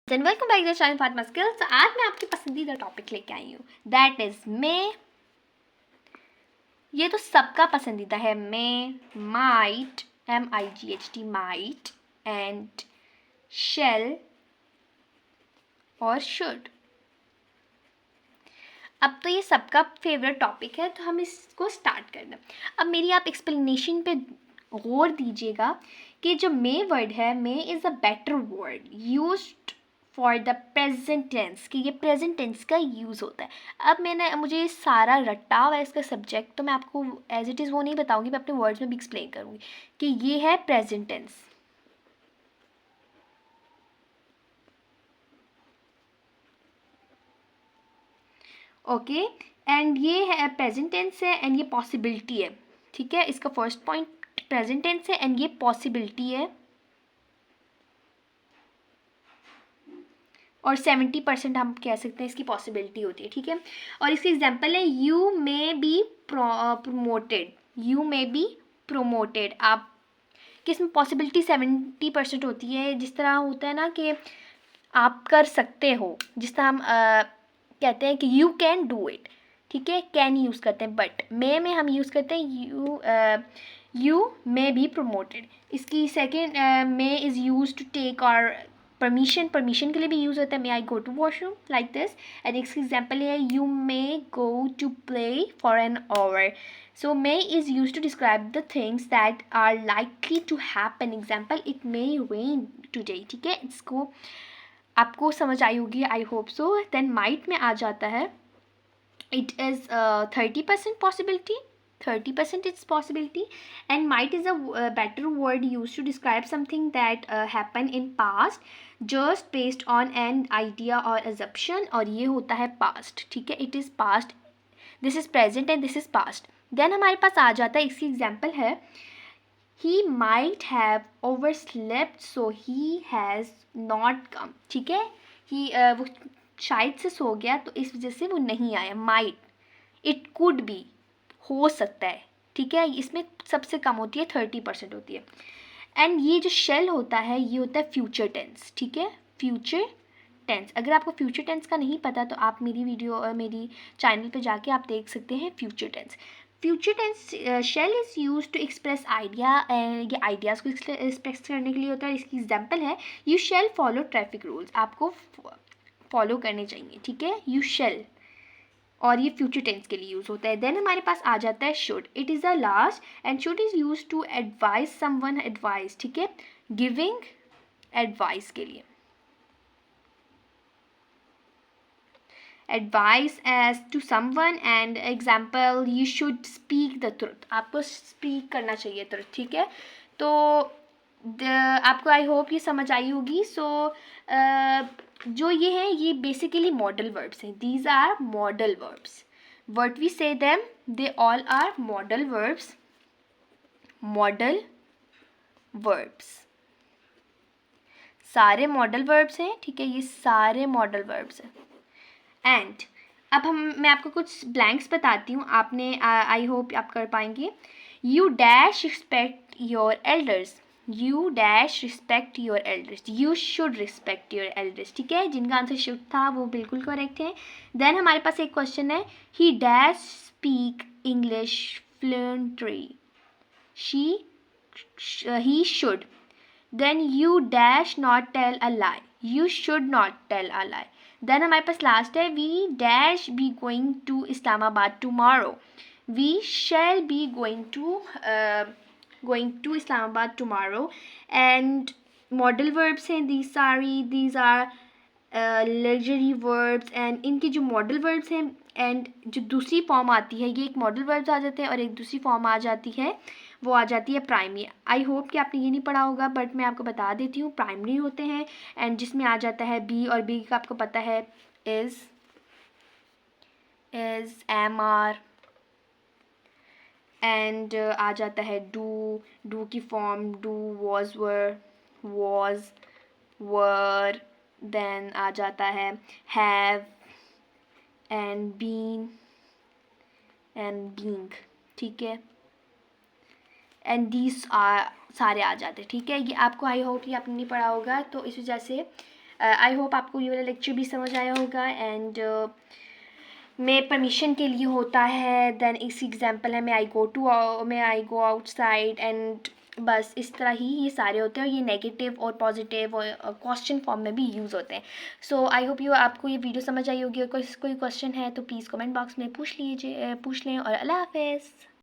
Welcome back to the channel Fatima skills. आज मैं आपकी पसंदीदा टॉपिक लेके आई हूँ, दैट इज मे। ये तो सबका पसंदीदा है, may, might, MIGHT, might, and shall और शुड। अब तो ये सबका फेवरेट टॉपिक है, तो हम इसको स्टार्ट कर दें। अब मेरी आप एक्सप्लेनेशन पे गौर दीजिएगा कि जो मे वर्ड है, may is a better word used for the present tense, कि ये प्रेजेंट टेंस का यूज़ होता है। अब मुझे सारा रट्टा हुआ है इसका सब्जेक्ट, तो मैं आपको एज इट इज़ वो नहीं बताऊंगी, मैं अपने वर्ड्स में भी एक्सप्लेन करूँगी कि ये है प्रेजेंट टेंस। ओके, एंड ये है प्रेजेंट टेंस है एंड ये पॉसिबिलिटी है। ठीक है, इसका फर्स्ट पॉइंट प्रेजेंट टेंस है एंड ये पॉसिबिलिटी है, और 70% हम कह सकते हैं इसकी पॉसिबिलिटी होती है। ठीक है, और इसकी एग्जांपल है you may be promoted, you may be promoted. आप किसमें पॉसिबिलिटी 70% होती है, जिस तरह होता है ना कि आप कर सकते हो, जिस तरह हम कहते हैं कि यू कैन डू इट। ठीक है, कैन यूज़ करते हैं, बट मे में हम यूज़ करते हैं यू मे बी प्रोमोटेड। इसकी second may is use to take और परमिशन के लिए भी यूज़ होता है, may I go to washroom, like this. And इसकी एग्जाम्पल है you may go to play for an hour. So may is used to describe the things that are likely to happen. Example, it may rain today. ठीक है, इसको आपको समझ आई होगी, I hope so. Then might में आ जाता है, it is 30% possibility, 30% it's possibility, and might is a better word used to describe something that happened in past just based on an idea or assumption, और ये होता है past। ठीक है, it is past, this is present and this is past। Then हमारे पास आ जाता है, इसकी एग्जाम्पल है he might have overslept so he has not come। ठीक है, वो शायद से सो गया तो इस वजह से वो नहीं आया, माइट। इट कुड बी, हो सकता है। ठीक है, इसमें सबसे कम होती है, 30% होती है। एंड ये जो शेल होता है, ये होता है फ्यूचर टेंस। ठीक है, फ्यूचर टेंस। अगर आपको फ्यूचर टेंस का नहीं पता तो आप मेरी चैनल पे जाके आप देख सकते हैं future tense. Future tense shall is use to express idea, ये आइडियाज़ को एक्सप्रेस करने के लिए होता है। इसकी एग्जाम्पल है you shall follow traffic rules, आपको फॉलो करने चाहिए। ठीक है, यू शेल, और ये फ्यूचर टेंस के लिए यूज़ होता है। देन हमारे पास आ जाता है should, it is the last, and should is use to advise someone, advice. ठीक है, गिविंग एडवाइस के लिए, advice as to someone. And example you should speak the truth, आपको स्पीक करना चाहिए ट्रुथ। ठीक है, तो आपको आई होप ये समझ आई होगी। सो जो ये है, ये बेसिकली मॉडल वर्ब्स हैं, these are modal verbs. What we say them, they all are modal verbs, modal verbs, सारे मॉडल वर्ब्स हैं। ठीक है, ये सारे मॉडल वर्ब्स हैं। एंड अब मैं आपको कुछ ब्लैंक्स बताती हूँ, आपने आई होप आप कर पाएंगे। You dash respect your elders, you dash respect your elders, you should respect your elders. ठीक है, जिनका आंसर शुड था वो बिल्कुल करेक्ट है। देन हमारे पास एक क्वेश्चन है, he dash speak English fluently, he should. Then you dash not tell a lie, you should not tell a lie. Then हमारे पास लास्ट है, we dash be going to Islamabad tomorrow, we shall be going to Islamabad tomorrow. And modal verbs हैं these are luxury verbs, and इनके जो model verbs हैं and जो दूसरी form आती है, ये एक मॉडल वर्ब्स आ जाते हैं और एक दूसरी फॉर्म आ जाती है, वो आ जाती है प्राइमरी। आई होप कि आपने ये नहीं पढ़ा होगा, बट मैं आपको बता देती हूँ, प्राइमरी होते हैं एंड जिसमें आ जाता है बी, और बी का आपको पता है इज़ MR, एंड आ जाता है डू की form do, was were. Then आ जाता है have and been and being. ठीक है, एंड दीज सारे आ जाते हैं। ठीक है, ये आपको आई होप कि आपने नहीं पढ़ा होगा, तो इस वजह से आई होप आपको ये वाला लेक्चर भी समझ आया होगा। एंड मैं परमिशन के लिए होता है, देन इसी एग्जांपल है मैं आई गो आउटसाइड, एंड बस इस तरह ही ये सारे होते हैं, और ये नेगेटिव और पॉजिटिव और क्वेश्चन फॉर्म में भी यूज़ होते हैं। सो आई होप आपको ये वीडियो समझ आई होगी, और कोई क्वेश्चन है तो प्लीज़ कमेंट बॉक्स में पूछ लें। और अल्लाह हाफ़िज़।